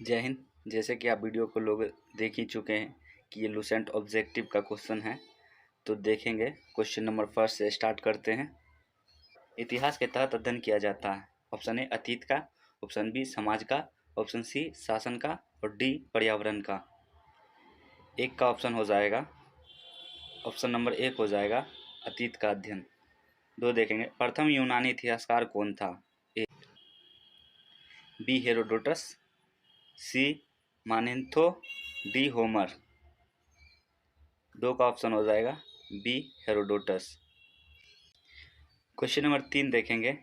जय हिंद। जैसे कि आप वीडियो को लोग देख ही चुके हैं कि ये लुसेंट ऑब्जेक्टिव का क्वेश्चन है, तो देखेंगे। क्वेश्चन नंबर फर्स्ट से स्टार्ट करते हैं। इतिहास के तहत अध्ययन किया जाता है। ऑप्शन ए अतीत का, ऑप्शन बी समाज का, ऑप्शन सी शासन का और डी पर्यावरण का। एक का ऑप्शन हो जाएगा, ऑप्शन नंबर एक हो जाएगा अतीत का अध्ययन। दो देखेंगे, प्रथम यूनानी इतिहासकार कौन था? A B Herodotus, C Manetho, D Homer. दो का ऑप्शन हो जाएगा बी हेरोडोटस। क्वेश्चन नंबर तीन देखेंगे,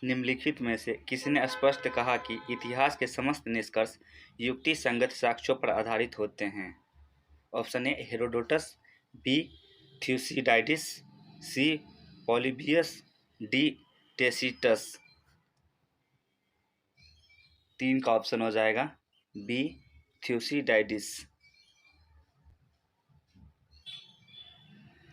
निम्नलिखित में से किसने स्पष्ट कहा कि इतिहास के समस्त निष्कर्ष युक्ति संगत साक्ष्यों पर आधारित होते हैं? Option A Herodotus, B Thucydides, C Polybius, D Tacitus. तीन का ऑप्शन हो जाएगा बी थ्यूसिडाइडिस।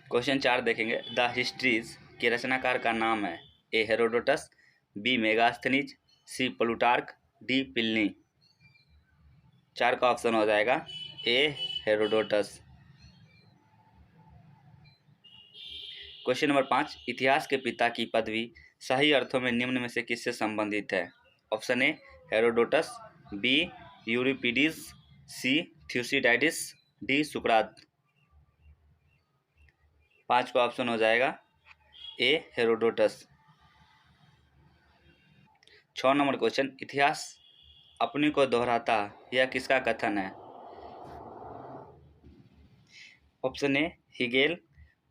क्वेश्चन चार देखेंगे, द हिस्ट्रीज के रचनाकार का नाम है? ए हेरोडोटस, बी मेगास्थनीज, सी प्लूटार्क, डी प्लिनी। चार का ऑप्शन हो जाएगा ए हेरोडोटस। क्वेश्चन नंबर पाँच, इतिहास के पिता की पदवी सही अर्थों में निम्न में से किससे संबंधित है? Option A Herodotus, B Euripides, C Thucydides, D सुकरात। पाँच का ऑप्शन हो जाएगा ए हेरोडोटस। 6 नंबर क्वेश्चन, इतिहास अपने को दोहराता यह किसका कथन है? Option A Hegel,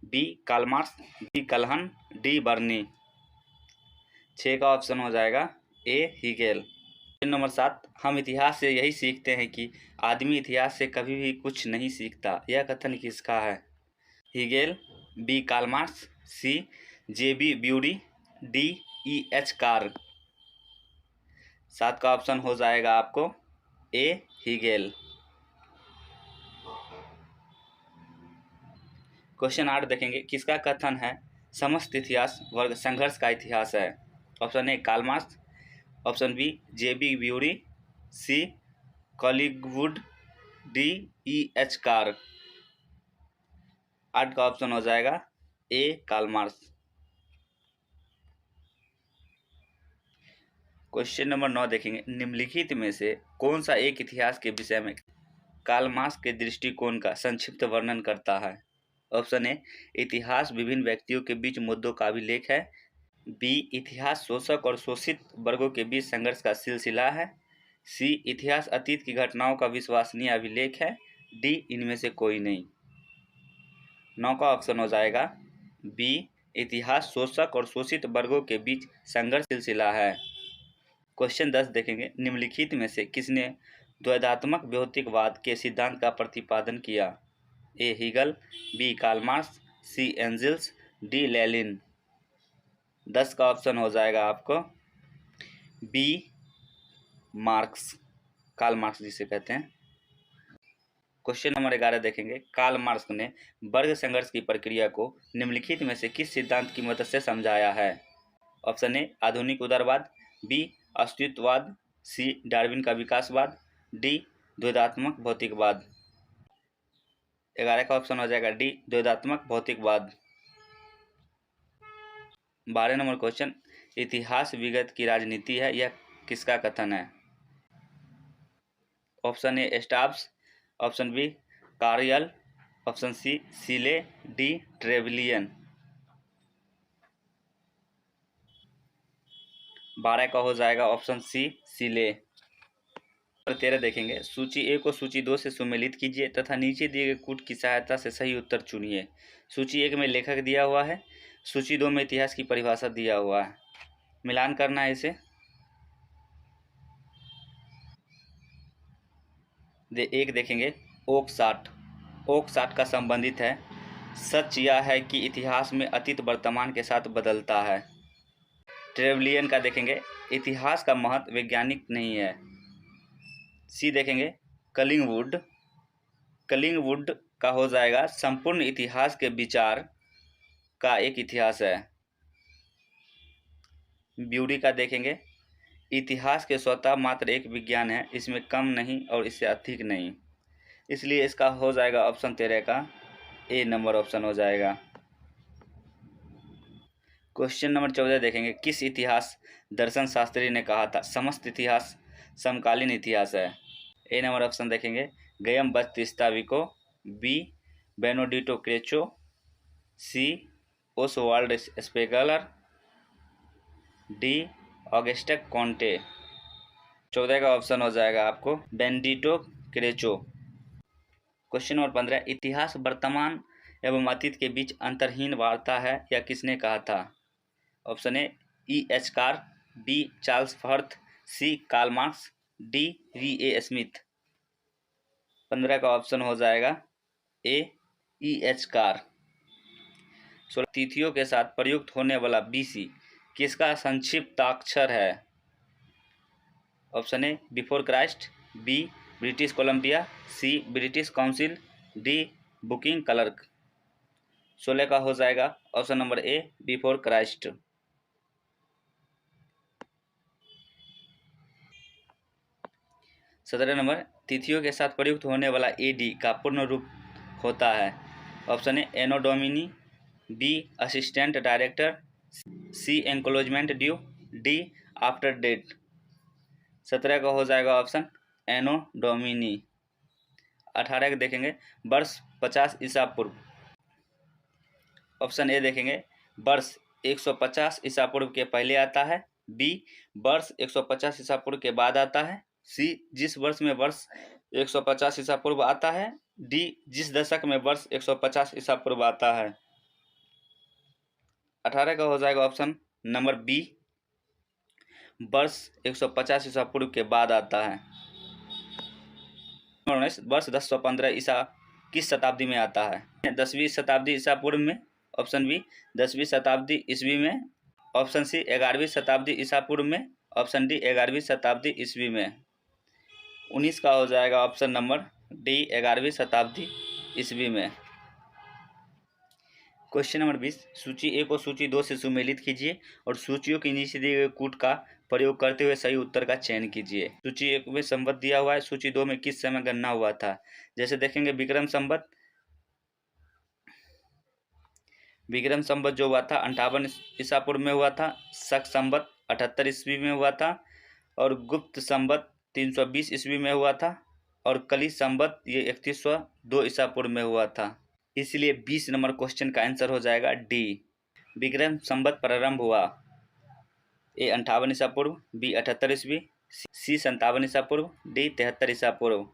B Karl Marx, B Kalhana, D Barani. 6 का ऑप्शन हो जाएगा ए हिगेल। क्वेश्चन नंबर 7, हम इतिहास से यही सीखते हैं कि आदमी इतिहास से कभी भी कुछ नहीं सीखता, यह कथन किसका है? Hegel, B Karl Marx, C J B Bury, D E H Carr. 7 का ऑप्शन हो जाएगा आपको ए हिगेल। क्वेश्चन 8 देखेंगे, किसका कथन है समस्त इतिहास वर्ग संघर्ष का इतिहास है? Option A Karl Marx, option B J B Bury, C Collingwood, D E H Carr. 8 का ऑप्शन हो जाएगा A Karl Marx. Question number 9 देखेंगे, निम्नलिखित में से कौन सा एक इतिहास के विषय में कार्ल मार्क्स के दृष्टिकोण का संक्षिप्त वर्णन करता है? ऑप्शन ए इतिहास विभिन्न व्यक्तियों के बीच मुद्दों का अभिलेख है, बी इतिहास शोषक और शोषित वर्गों के बीच संघर्ष का सिलसिला है, सी इतिहास अतीत की घटनाओं का विश्वसनीय अभिलेख है, डी इनमें से कोई नहीं। 9 का ऑप्शन हो जाएगा बी इतिहास शोषक और शोषित वर्गों के बीच संघर्ष सिलसिला है। क्वेश्चन 10 देखेंगे, निम्नलिखित में से किसने द्वैधात्मक भौतिकवाद के सिद्धांत का प्रतिपादन किया? ए हीगल, बी कार्ल मार्क्स, सी एंजल्स, डी लेनिन। 10 का ऑप्शन हो जाएगा आपको बी मार्क्स, कार्ल मार्क्स जिसे कहते हैं। क्वेश्चन नंबर 11 देखेंगे, कार्ल मार्क्स ने वर्ग संघर्ष की प्रक्रिया को निम्नलिखित में से किस सिद्धांत की मदद से समझाया है? ऑप्शन ए आधुनिक उदारवाद, बी अस्तित्ववाद, सी डार्विन का विकासवाद, डी द्वैधात्मक भौतिकवाद। 11 का ऑप्शन हो जाएगा डी द्वैधात्मक भौतिकवाद। 12 नंबर क्वेश्चन, इतिहास विगत की राजनीति है, यह किसका कथन है? Option A Stubbs, option B Carlyle, option C Seeley, D Trevelyan. 12 का हो जाएगा ऑप्शन सी सीले। 13 देखेंगे, सूची ए को सूची 2 से सुमेलित कीजिए तथा नीचे दिए गए कूट की सहायता से सही उत्तर चुनिए। सूची 1 में लेखक दिया हुआ है, सूची 2 में इतिहास की परिभाषा दिया हुआ है, मिलान करना है इसे। एक देखेंगे, ओकसाट का संबंधित है, सच यह है कि इतिहास में अतीत वर्तमान के साथ बदलता है। ट्रेवलियन का देखेंगे, इतिहास का महत्व वैज्ञानिक नहीं है। सी देखेंगे, कलिंगवुड का हो जाएगा संपूर्ण इतिहास के विचार का एक इतिहास है। ब्यूरी का देखेंगे, इतिहास के स्वतः मात्र एक विज्ञान है, इसमें कम नहीं और इससे अधिक नहीं, इसलिए इसका हो जाएगा ऑप्शन 13 का ए नंबर ऑप्शन हो जाएगा। क्वेश्चन नंबर 14 देखेंगे, किस इतिहास दर्शन शास्त्री ने कहा था समस्त इतिहास समकालीन इतिहास है? ए नंबर ऑप्शन देखेंगे, गयम बत्तीस्ता विको, बी बेनोडिटो क्रेचो, सी ओसवाल्ड स्पेगलर, डी ऑगस्टक कॉन्टे। 14 का ऑप्शन हो जाएगा आपको बेनडिटो क्रेचो। क्वेश्चन नंबर 15, इतिहास वर्तमान एवं अतीत के बीच अंतरहीन वार्ता है, यह किसने कहा था? Option A H Carr, B Charles Firth, C Karl Marx, D V A Smith. 15 का ऑप्शन हो जाएगा ए एच कार। 16 तिथियों के साथ प्रयुक्त होने वाला बीसी किसका संक्षिप्ताक्षर है? Option A before Christ, B British Columbia, C British Council, D booking clerk. 16 का हो जाएगा option number A before Christ. 17 number, तिथियों के साथ प्रयुक्त होने वाला एडी का पूर्ण रूप होता है? Option A anno domini, B assistant director, C enclosement due, D after date. 17 का हो जाएगा ऑप्शन एनो डोमिनी। 18 के देखेंगे, वर्ष 50 ईसा पूर्व। ऑप्शन ए देखेंगे, वर्ष 150 ईसा पूर्व के पहले आता है, बी वर्ष 150 ईसा पूर्व के बाद आता है, सी जिस वर्ष में वर्ष 150 ईसा पूर्व आता है, डी जिस दशक में वर्ष 150 ईसा पूर्व आता है। 18 का हो जाएगा ऑप्शन नंबर बी वर्ष 150 ईसा पूर्व के बाद आता है। 19 वर्ष 1015 ईसा किस शताब्दी में आता है? 10वीं शताब्दी ईसा पूर्व में, ऑप्शन बी 10वीं शताब्दी ईस्वी में, ऑप्शन सी 11वीं शताब्दी ईसा पूर्व में, ऑप्शन डी 11वीं शताब्दी ईस्वी में। 19 का हो जाएगा ऑप्शन नंबर डी 11वीं शताब्दी ईस्वी में। क्वेश्चन नंबर 20, सूची ए को सूची 2 से सुमेलित कीजिए और सूचियों के नीचे दिए गए कूट का प्रयोग करते हुए सही उत्तर का चयन कीजिए। सूची 1 में संवत दिया हुआ है, सूची 2 में किस समय गणना हुआ था? जैसे देखेंगे विक्रम संवत जो हुआ था 58 ईसा पूर्व में हुआ था, शक संवत 78 ईस्वी में हुआ था, और गुप्त संवत 320 ईस्वी में हुआ था, और कली संवत ये 3102 ईसा पूर्व में हुआ था। इसलिए 20 नंबर क्वेश्चन का आंसर हो जाएगा डी। विक्रम संवत प्रारंभ हुआ ए 58 ईसा पूर्व, बी 78 ईस्वी, सी 57 ईसा पूर्व, डी 73 ईसा पूर्व।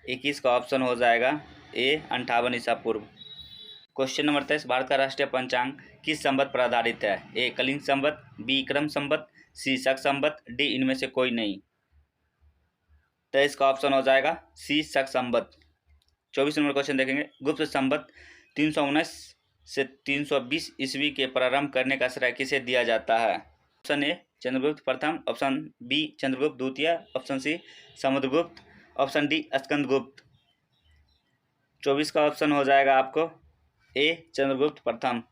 21 का ऑप्शन हो जाएगा ए 58 ईसा पूर्व। क्वेश्चन नंबर 23, भारत का राष्ट्रीय पंचांग किस संवत पर आधारित है? ए कलिंग संवत, बी क्रम संवत, सी शक संवत, डी इनमें से कोई नहीं। 23 का ऑप्शन हो जाएगा सी शक संवत। 24 नंबर क्वेश्चन देखेंगे, गुप्त संवत 319 से 320 ईस्वी के प्रारंभ करने का श्रेय किसे दिया जाता है? ऑप्शन ए चंद्रगुप्त प्रथम, ऑप्शन बी चंद्रगुप्त द्वितीय, option C Samudragupta, option D Skandagupta. 24 का ऑप्शन हो जाएगा आपको ए चंद्रगुप्त प्रथम।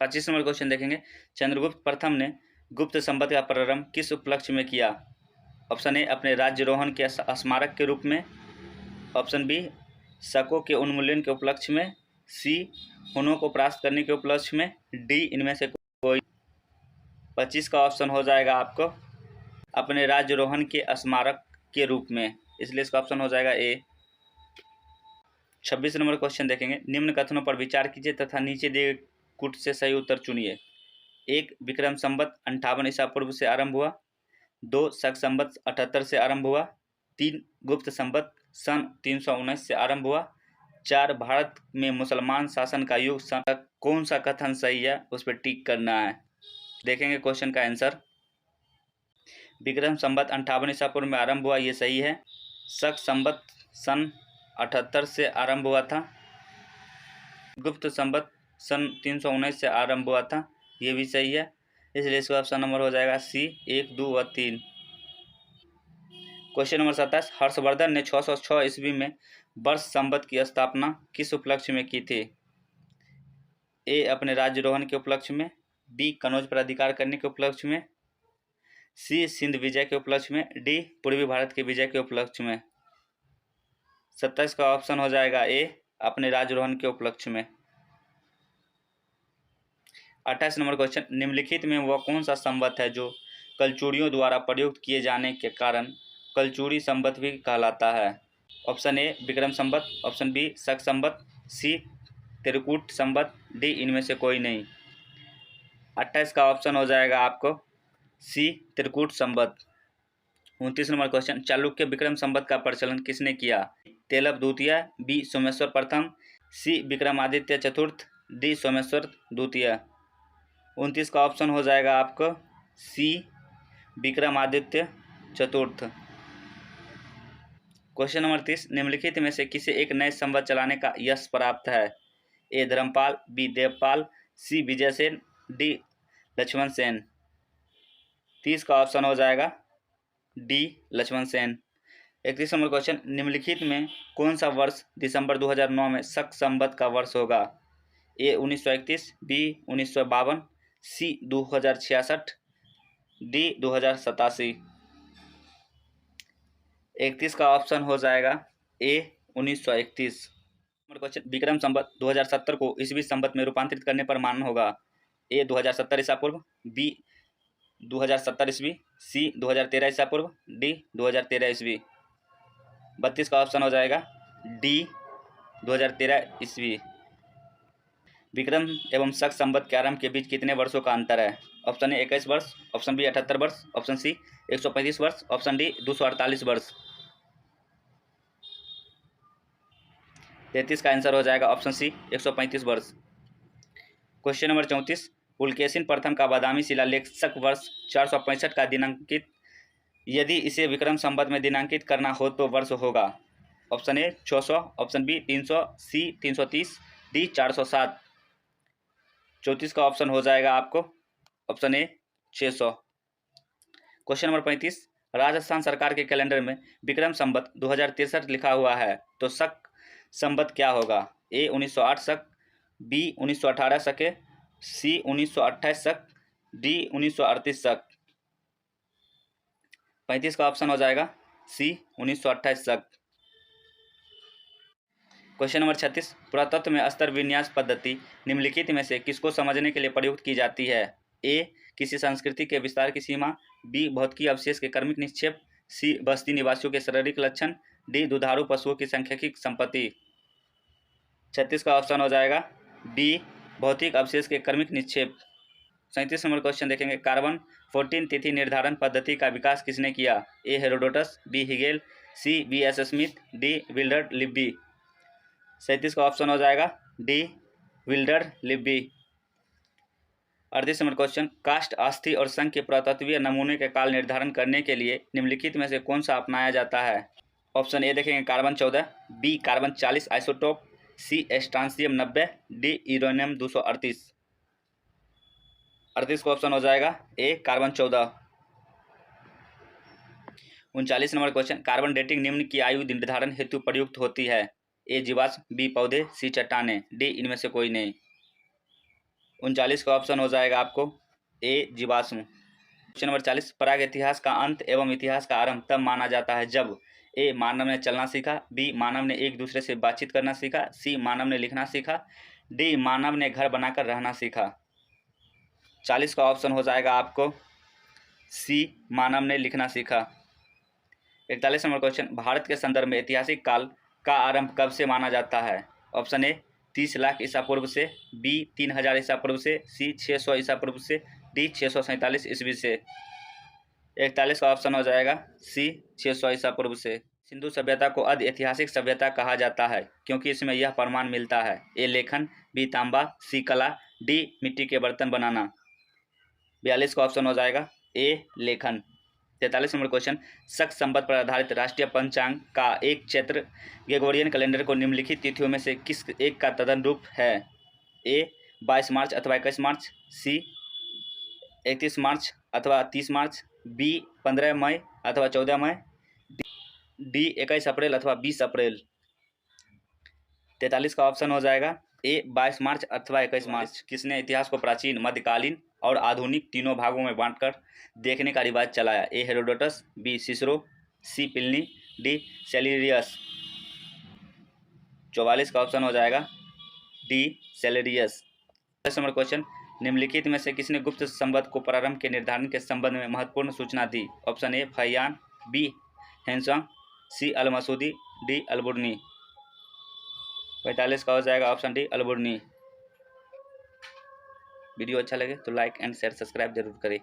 25 नंबर क्वेश्चन देखेंगे, चंद्रगुप्त प्रथम ने गुप्त संवत का प्रारंभ किस उपलक्ष्य में किया? ऑप्शन ए अपने राज्यरोहण के स्मारक के रूप में, ऑप्शन बी शकों के उन्मूलन के उपलक्ष्य में, सी हुनों को परास्त करने के उपलक्ष्य में, डी इनमें से कोई। 25 का ऑप्शन हो जाएगा आपको अपने राज्यरोहण के स्मारक के रूप में, इसलिए इसका ऑप्शन हो जाएगा ए। 26 नंबर क्वेश्चन देखेंगे, निम्न कथनों पर विचार कीजिए तथा नीचे दिए कूट से सही उत्तर चुनिए। 1 विक्रम संवत 58 ईसा पूर्व से आरंभ हुआ, 2 शक संवत 78 से आरंभ हुआ, 3 गुप्त संवत सन 319 से आरंभ हुआ, 4 भारत में मुसलमान शासन का युग कौन सा कथन सही है उस पर टिक करना है। देखेंगे क्वेश्चन का आंसर, विक्रम संवत 58 ईसा पूर्व में आरंभ हुआ, ये सही है। शक संवत सन 78 से आरंभ हुआ था, गुप्त संवत सन 319 से आरंभ हुआ था, ये भी सही है, इसलिए इसका ऑप्शन नंबर हो जाएगा सी 1, 2 और 3। क्वेश्चन नंबर 27, हर्षवर्धन ने 606 ईस्वी में वर्ष संवत की स्थापना किस उपलक्ष्य में की थी? ए अपने राज्यरोहण के उपलक्ष्य में, बी कनौज पर अधिकार करने के उपलक्ष्य में, सी सिंध विजय के उपलक्ष्य में, डी पूर्वी भारत के विजय के उपलक्ष्य में। 27 का ऑप्शन हो जाएगा ए, अपने राजरोहण के उपलक्ष्य में। 28 नंबर क्वेश्चन, निम्नलिखित में वह कौन सा संवत है जो कलचुड़ियों द्वारा प्रयुक्त किए जाने के कारण कलचुड़ी संवत भी कहलाता है? Option A Vikram Samvat, option B Shaka Samvat, C Trikut Samvat, D इनमें से कोई नहीं। 28 का ऑप्शन हो जाएगा आपको सी त्रिकूट संवत। 29 नंबर क्वेश्चन, चालुक्य विक्रम संवत का प्रचलन किसने किया? तेलव द्वितीय, बी सोमेश्वर प्रथम, सी विक्रमादित्य चतुर्थ, डी सोमेश्वर द्वितीय। 29 का ऑप्शन हो जाएगा आपको सी विक्रमादित्य चतुर्थ। क्वेश्चन नंबर 30, निम्नलिखित में से किसे एक नए संवत चलाने का यश प्राप्त है? A Dharmapala, B Devapala, C Vijay Sen, D Lakshman Sen. 30 का ऑप्शन हो जाएगा D Lakshman Sen. 31 number question, निम्नलिखित में कौन सा वर्ष दिसंबर 2009 में शक संवत का वर्ष होगा? ए 1931, बी 1952, सी 2066, डी 2087। 31 का ऑप्शन हो जाएगा ए 1931। नंबर क्वेश्चन, विक्रम संवत 2070 को ईसवी संवत में रूपांतरित करने पर मान होगा? ए 2070 ईसा पूर्व, बी 2070 ईस्वी, सी 2013 ईसा पूर्व, डी 2013 ईस्वी। 32 का ऑप्शन हो जाएगा डी 2013 ईस्वी। विक्रम एवं शक संवत के आरंभ के बीच कितने वर्षों का अंतर है? ऑप्शन ए 21 वर्ष, ऑप्शन बी 78 वर्ष, ऑप्शन सी 135 वर्ष, ऑप्शन डी 248 वर्ष। 33 का आंसर हो जाएगा ऑप्शन सी 135 वर्ष। क्वेश्चन नंबर 34, पुलकेशिन प्रथम का बादामी शिलालेख शक वर्ष 465 का दिनांकित, यदि इसे विक्रम संवत में दिनांकित करना हो तो वर्ष होगा? Option A 600, option B 300, C 330, D 407। 34 का ऑप्शन हो जाएगा आपको option A 600। Question number 35, Rajasthan सरकार के कैलेंडर में विक्रम संवत 2063 लिखा हुआ है तो शक संवत क्या होगा? ए 1908 शक, बी 1918 शके, सी 1928 शक, डी 1938 शक। 35 का ऑप्शन हो जाएगा सी 1928 शक। क्वेश्चन नंबर 36, पुरातत्व में स्तर विन्यास पद्धति निम्नलिखित में से किसको समझने के लिए प्रयुक्त की जाती है? ए किसी संस्कृति के विस्तार की सीमा, बी भौतिकी अवशेष के क्रमिक निक्षेप, सी बस्ती निवासियों के शारीरिक लक्षण, डी दुधारू पशुओं की सांख्यिकी संपत्ति। 36 का ऑप्शन हो जाएगा डी भौतिक अवशेष के क्रमिक निक्षेप। 37 नंबर क्वेश्चन देखेंगे, कार्बन 14 तिथि निर्धारण पद्धति का विकास किसने किया? A Herodotus, B Hegel, C B S Smith, D Willard Libby. 37 का ऑप्शन हो जाएगा D Willard Libby. 38 number question, कास्ट, अस्थि और संघ के पुरातत्वीय नमूने के काल निर्धारण करने के लिए निम्नलिखित में से कौन सा अपनाया जाता है? ऑप्शन ए देखेंगे carbon 14, B carbon 40 isotope, C strontium 90, डी यूरेनियम 238। 38 का ऑप्शन हो जाएगा A carbon 14। 39 number question, carbon dating निम्न की आयु निर्धारण हेतु प्रयुक्त होती है? ए जीवाश्म, बी पौधे, सी चट्टाने, डी इनमें से कोई नहीं। 39 का ऑप्शन हो जाएगा आपको ए जीवाश्म। क्वेश्चन नंबर 40, प्राग इतिहास का अंत एवं इतिहास का आरंभ तब माना जाता है जब ए मानव ने चलना सीखा, बी मानव ने एक दूसरे से बातचीत करना सीखा, सी मानव ने लिखना सीखा, डी मानव ने घर बनाकर रहना सीखा। 40 का ऑप्शन हो जाएगा आपको सी मानव ने लिखना सीखा। 41 नंबर क्वेश्चन, भारत के संदर्भ में ऐतिहासिक काल का आरंभ कब से माना जाता है? ऑप्शन ए 30 लाख ईसा पूर्व से, बी 3000 ईसा पूर्व से, सी 600 ईसा पूर्व से, डी 647 ईस्वी से। 41 का ऑप्शन हो जाएगा सी 600 ईसा पूर्व से। सिंधु सभ्यता को आदि ऐतिहासिक सभ्यता कहा जाता है क्योंकि इसमें यह प्रमाण मिलता है? ए लेखन, बी तांबा, सी कला, डी मिट्टी के बर्तन बनाना। 42 का ऑप्शन हो जाएगा ए लेखन। 43 नंबर क्वेश्चन, शक संवत पर आधारित राष्ट्रीय पंचांग का एक चैत्र ग्रेगोरियन कैलेंडर को निम्नलिखित तिथियों में से किस एक का तदनुरूप है? ए 22 मार्च अथवा 21 मार्च, सी 31 मार्च अथवा 30 मार्च, बी 15 मई अथवा 14 मई, डी 21 अप्रैल अथवा 20 अप्रैल। 43 का ऑप्शन हो जाएगा ए 22 मार्च अथवा 21 मार्च। किसने इतिहास को प्राचीन, मध्यकालीन और आधुनिक तीनों भागों में बांटकर देखने का रिवाज चलाया? ए हेरोडोटस, बी सिसरो, सी प्लिनी, डी सेलिरियस। 44 का ऑप्शन हो जाएगा डी सेलेरियस। नंबर क्वेश्चन, निम्नलिखित में से किसने गुप्त संवत को प्रारंभ के निर्धारण के संबंध में महत्वपूर्ण सूचना दी? Option A Fahien, B Hiuen Tsang, C Al Masudi, D Al Biruni. 45 का हो जाएगा ऑप्शन डी अल-बुर्नी। वीडियो अच्छा लगे तो लाइक एंड शेयर सब्सक्राइब जरूर करें।